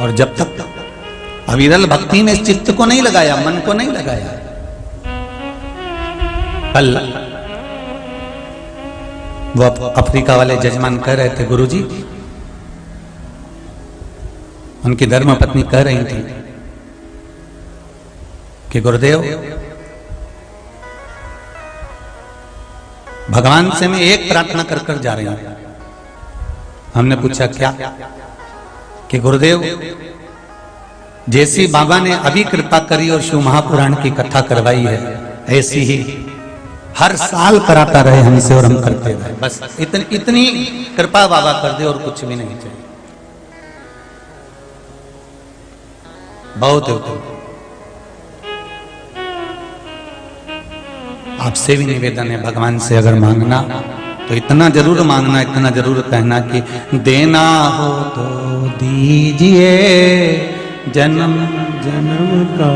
और जब तक अविरल भक्ति ने चित्त को नहीं लगाया, मन को नहीं लगाया। कल वो अफ्रीका वाले जजमान कह रहे थे, गुरुजी, उनकी धर्म पत्नी कह रही थी कि गुरुदेव, भगवान से मैं एक प्रार्थना कर कर जा रही हूं। हमने पूछा क्या? कि गुरुदेव, जैसी बाबा ने अभी कृपा करी और शिव महापुराण की कथा करवाई है, ऐसी ही हर साल कराता रहे हमसे और हम करते रहे। बस इतनी कृपा बाबा कर दे और कुछ भी नहीं चाहिए। बहुत आपसे भी निवेदन है, भगवान से अगर मांगना तो इतना जरूर मांगना, इतना जरूर कहना कि देना हो तो दीजिए जन्म जन्म का।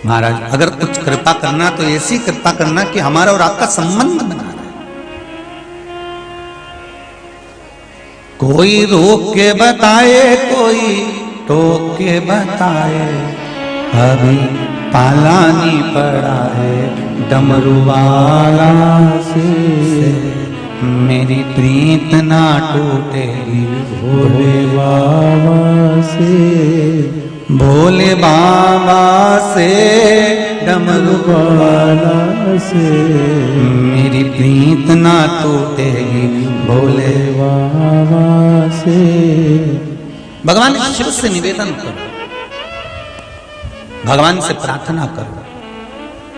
महाराज, अगर कुछ कृपा करना तो ऐसी कृपा करना कि हमारा और आपका संबंध बना रहे। कोई रोक के बताए, कोई टोक के बताए, अभी पालानी पड़ा है डमरू वाला से, मेरी प्रीत ना टूटेगी भोले बाबा से, भोले बाबा से, डमरू वाला से, मेरी प्रीत ना टूटेगी भोले बाबा से। भगवान शिव से निवेदन करो, भगवान से प्रार्थना करो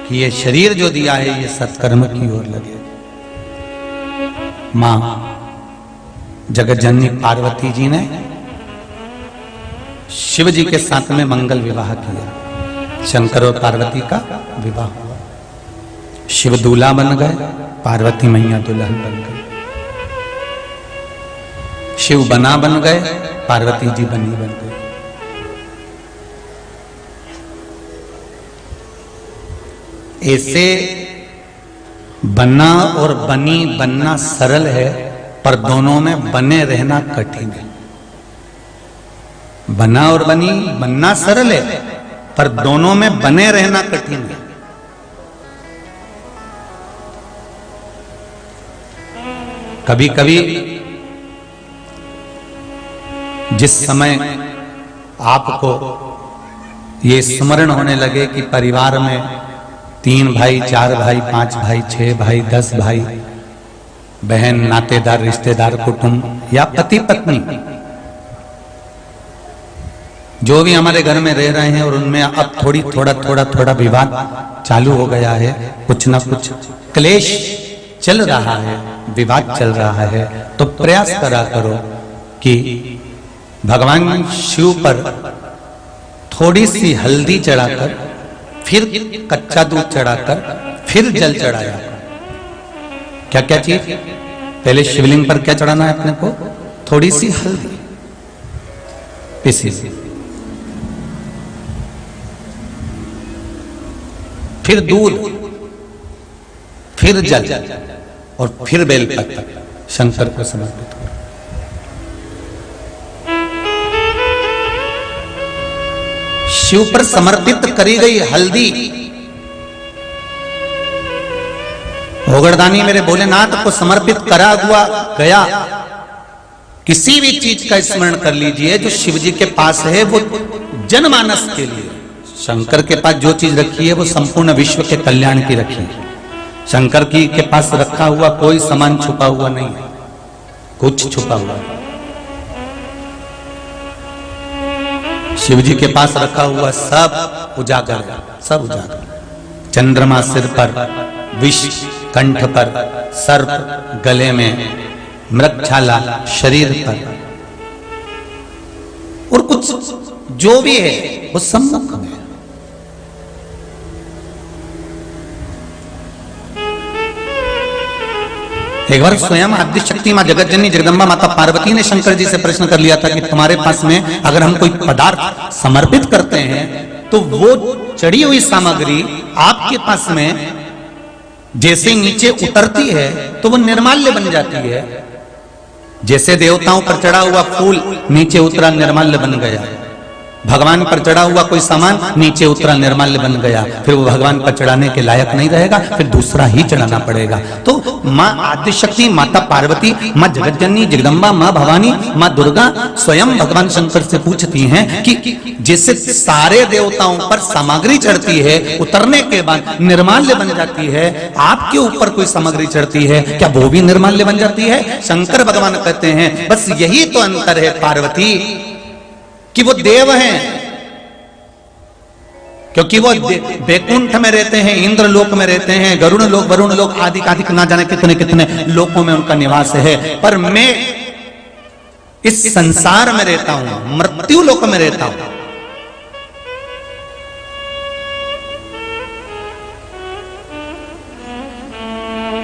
कि ये शरीर जो दिया है ये सत्कर्म की ओर लगे। मां जगत जननी पार्वती जी ने शिव जी के साथ में मंगल विवाह किया। शंकर और पार्वती का विवाह हुआ। शिव दूल्हा बन गए, पार्वती मैया दुल्हन बन गई। शिव बना बन गए, पार्वती जी बनी बन गई। ऐसे बना और बनी बनना सरल है, पर दोनों में बने रहना कठिन है। बना और बनी बनना सरल है, पर दोनों में बने रहना कठिन है। कभी कभी जिस समय आपको ये स्मरण होने लगे कि परिवार में 3 भाई, 4 भाई, 5 भाई, 6 भाई, 10 भाई, बहन, नातेदार, रिश्तेदार, कुटुंब या पति पत्नी, जो भी हमारे घर में रह रहे हैं और उनमें अब थोड़ा विवाद चालू हो गया है, कुछ ना कुछ क्लेश चल रहा है, विवाद चल रहा है, तो प्रयास करा करो कि भगवान शिव पर थोड़ी सी हल्दी चढ़ाकर, फिर कच्चा दूध चढ़ाकर, फिर जल चढ़ाया। क्या क्या चीज? पहले शिवलिंग पर क्या चढ़ाना है अपने को? थोड़ी सी हल्दी पिसी, फिर दूध, फिर जल और फिर बेलपत्र शंकर को समर्पित करो। शिव पर समर्पित करी गई हल्दी, ओगड़दानी मेरे भोलेनाथ को समर्पित करा हुआ गया। किसी भी चीज का स्मरण कर लीजिए जो शिव जी के पास है, वो जनमानस के लिए। शंकर के पास जो चीज रखी है वो संपूर्ण विश्व के कल्याण की रखी है। शंकर की के पास रखा हुआ कोई सामान छुपा हुआ नहीं है, कुछ छुपा हुआ है। शिव जी के पास रखा हुआ सब उजागर है, सब उजागर। चंद्रमा सिर पर, विष कंठ पर, सर्प गले में, मृगछाला शरीर पर, और कुछ जो भी है वो सम्मुख में। एक बार स्वयं आदिशक्ति मां जगतजननी जगदम्बा माता पार्वती ने शंकर जी से प्रश्न कर लिया था कि तुम्हारे पास में अगर हम कोई पदार्थ समर्पित करते हैं तो वो चढ़ी हुई सामग्री आपके पास में जैसे नीचे उतरती है तो वो निर्माल्य बन जाती है। जैसे देवताओं पर चढ़ा हुआ फूल नीचे उतरा निर्माल्य बन गया, भगवान पर चढ़ा हुआ कोई सामान नीचे उतरा निर्माल्य बन गया, फिर वो भगवान पर चढ़ाने के लायक नहीं रहेगा, फिर दूसरा ही चढ़ाना पड़ेगा। तो माँ आदिशक्ति, माता पार्वती, माँ जगतजननी जगदम्बा, माँ भवानी, माँ दुर्गा स्वयं भगवान शंकर से पूछती हैं कि जैसे सारे देवताओं पर सामग्री चढ़ती है, उतरने के बाद निर्माल्य बन जाती है, आपके ऊपर कोई सामग्री चढ़ती है, क्या वो भी निर्माल्य बन जाती है? शंकर भगवान कहते हैं बस यही तो अंतर है पार्वती, कि वो देव हैं क्योंकि वो बैकुंठ में रहते हैं, इंद्र लोक में रहते हैं, गरुड़ लोक, वरुण लोक आदि आदि ना जाने कितने कितने लोकों में उनका निवास है। पर मैं इस संसार में रहता हूं, मृत्यु लोक में रहता हूं।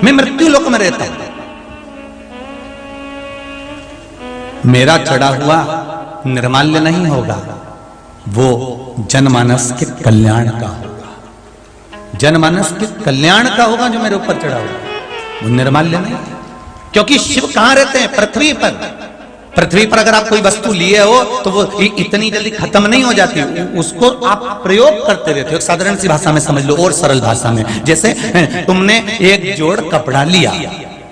मैं मृत्यु लोक में रहता हूं। मेरा चढ़ा हुआ निर्माल्य नहीं होगा, वो जनमानस के कल्याण का होगा। जनमानस के कल्याण का होगा जो मेरे ऊपर चढ़ा होगा, वो निर्माल्य नहीं। क्योंकि शिव कहां रहते हैं? पृथ्वी पर। पृथ्वी पर अगर आप कोई वस्तु लिए हो तो वो इतनी जल्दी खत्म नहीं हो जाती, उसको आप प्रयोग करते रहते हो। साधारण सी भाषा में समझ लो और सरल भाषा में, जैसे तुमने एक जोड़ कपड़ा लिया,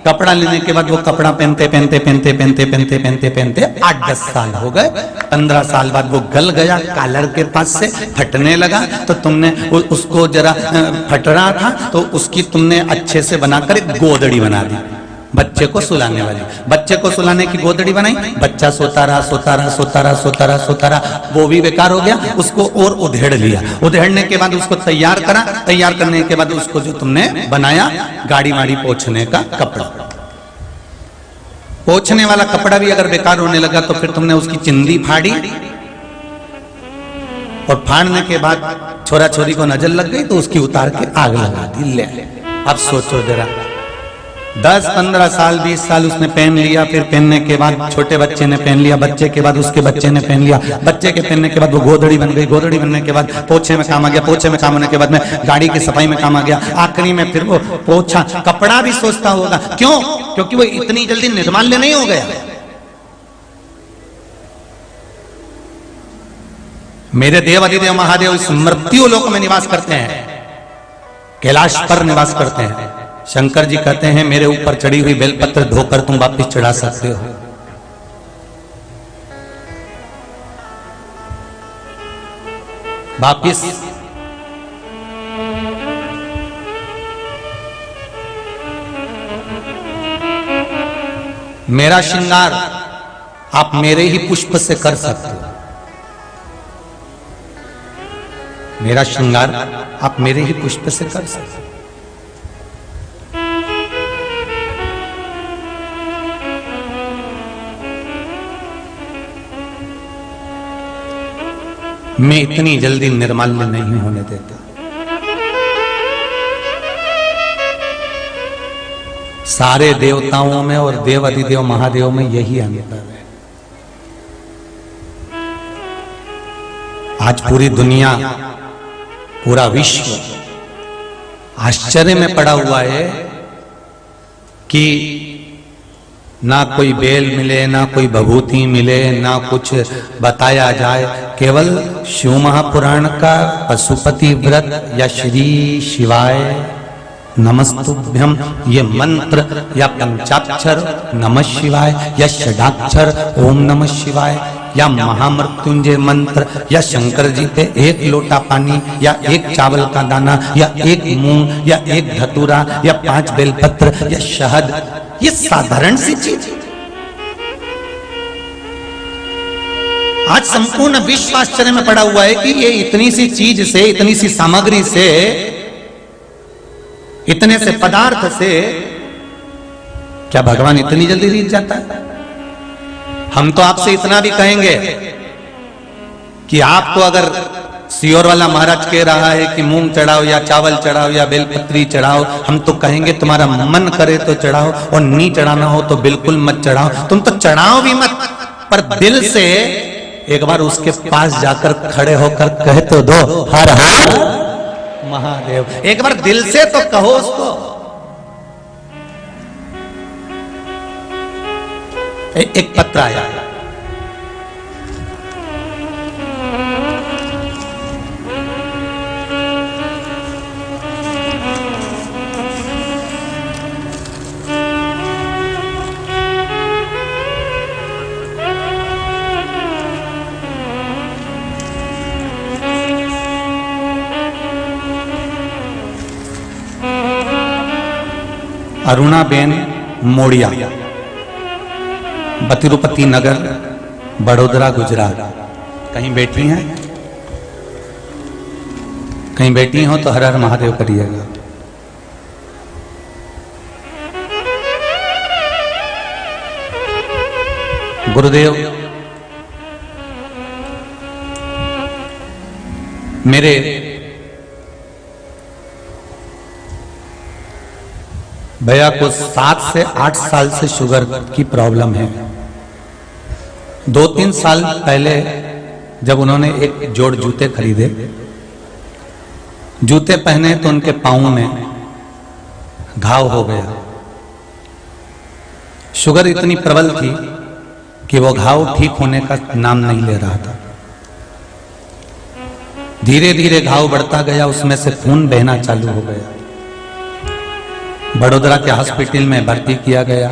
कपड़ा लेने के बाद वो कपड़ा पहनते पहनते पहनते पहनते पहनते पहनते पहनते 8-10 साल हो गए, 15 साल बाद वो गल गया, कॉलर के पास से फटने लगा, तो तुमने उसको जरा फट रहा था तो उसकी तुमने अच्छे से बनाकर एक गोदड़ी बना दी, बच्चे को सुलाने वाली। बच्चे को सुलाने की गोदड़ी बनाई, बच्चा सोता रहा सोता रहा सोता रहा सोता रहा सोता रहा, वो भी बेकार हो गया। उसको और उधेड़ लिया, उधेड़ने के बाद उसको तैयार करा, तैयार करने के बाद उसको जो तुमने बनाया गाड़ी माड़ी पोंछने का कपड़ा, पोंछने वाला कपड़ा भी अगर बेकार होने लगा तो फिर तुमने उसकी चिंदी फाड़ी, और फाड़ने के बाद छोरा छोरी को नजर लग गई तो उसकी उतार के आग लगा दी। ले अब सोचो जरा, 10-15 साल 20 साल उसने पहन लिया, फिर पहनने के बाद छोटे बच्चे ने पहन लिया, बच्चे के बाद उसके बच्चे ने पहन लिया, बच्चे के पहनने के बाद वो गोदड़ी बन गई, गोदड़ी बनने के बाद पोछे में काम आ गया, पोछे में काम होने के बाद में गाड़ी की सफाई में काम आ गया, आखिरी में फिर वो पोछा कपड़ा भी सोचता होगा। क्यों? क्योंकि वो इतनी जल्दी निर्माल्य नहीं हो गया। मेरे देव अधिदेव महादेव इस मृत्यु लोक में निवास करते हैं, कैलाश पर निवास करते हैं। शंकर जी कहते हैं मेरे ऊपर चढ़ी हुई बेलपत्र धोकर तुम वापिस चढ़ा सकते हो। वापिस मेरा श्रृंगार आप मेरे ही पुष्प से कर सकते हो, मेरा श्रृंगार आप मेरे ही पुष्प से कर सकते हो। मैं इतनी जल्दी निर्माल्य नहीं होने देता। सारे देवताओं में और देव अधिदेव महादेव में यही अंतर है। आज पूरी दुनिया, पूरा विश्व आश्चर्य में पड़ा हुआ है कि ना कोई बेल मिले, ना कोई भभूति मिले, ना कुछ बताया जाए। केवल शिव महापुराण का पशुपति व्रत या श्री शिवाय नमस्तुभ्यम ये मंत्र या पंचाक्षर नमः शिवाय या षडाक्षर ओम नमः शिवाय या महामृत्युंजय मंत्र या शंकर जी पे 1 लोटा पानी या 1 चावल का दाना या 1 मूंग या 1 धतूरा या 5 बेलपत्र या शहद, ये साधारण सी चीज। आज संपूर्ण विश्व आश्चर्य में पड़ा हुआ है कि ये इतनी सी चीज से, इतनी सी सामग्री से, इतने से पदार्थ से क्या भगवान इतनी जल्दी रीझ जाता है? हम तो आपसे इतना भी कहेंगे कि आपको अगर सियोर वाला महाराज कह रहा है कि मूंग चढ़ाओ या चावल चढ़ाओ या बेलपत्री चढ़ाओ, हम तो कहेंगे तुम्हारा मन करे तो चढ़ाओ और नहीं चढ़ाना हो तो बिल्कुल मत चढ़ाओ। तुम तो चढ़ाओ भी मत, पर दिल से एक बार उसके पास जाकर खड़े होकर कह तो दो हर हर महादेव। एक बार दिल से तो कहो उसको, एक पत्र आया, अरुणाबेन मोड़िया, तिरुपति नगर, बड़ोदरा, गुजरात। कहीं बैठी हैं? कहीं बैठी हो तो हर हर महादेव करिएगा। गुरुदेव, मेरे भैया को 7 से 8 साल से शुगर की प्रॉब्लम है। 2-3 साल पहले जब उन्होंने एक जोड़ जूते खरीदे, जूते पहने तो उनके पांव में घाव हो गया। शुगर इतनी प्रबल थी कि वो घाव ठीक होने का नाम नहीं ले रहा था। धीरे धीरे घाव बढ़ता गया, उसमें से खून बहना चालू हो गया। बड़ोदरा के हॉस्पिटल में भर्ती किया गया।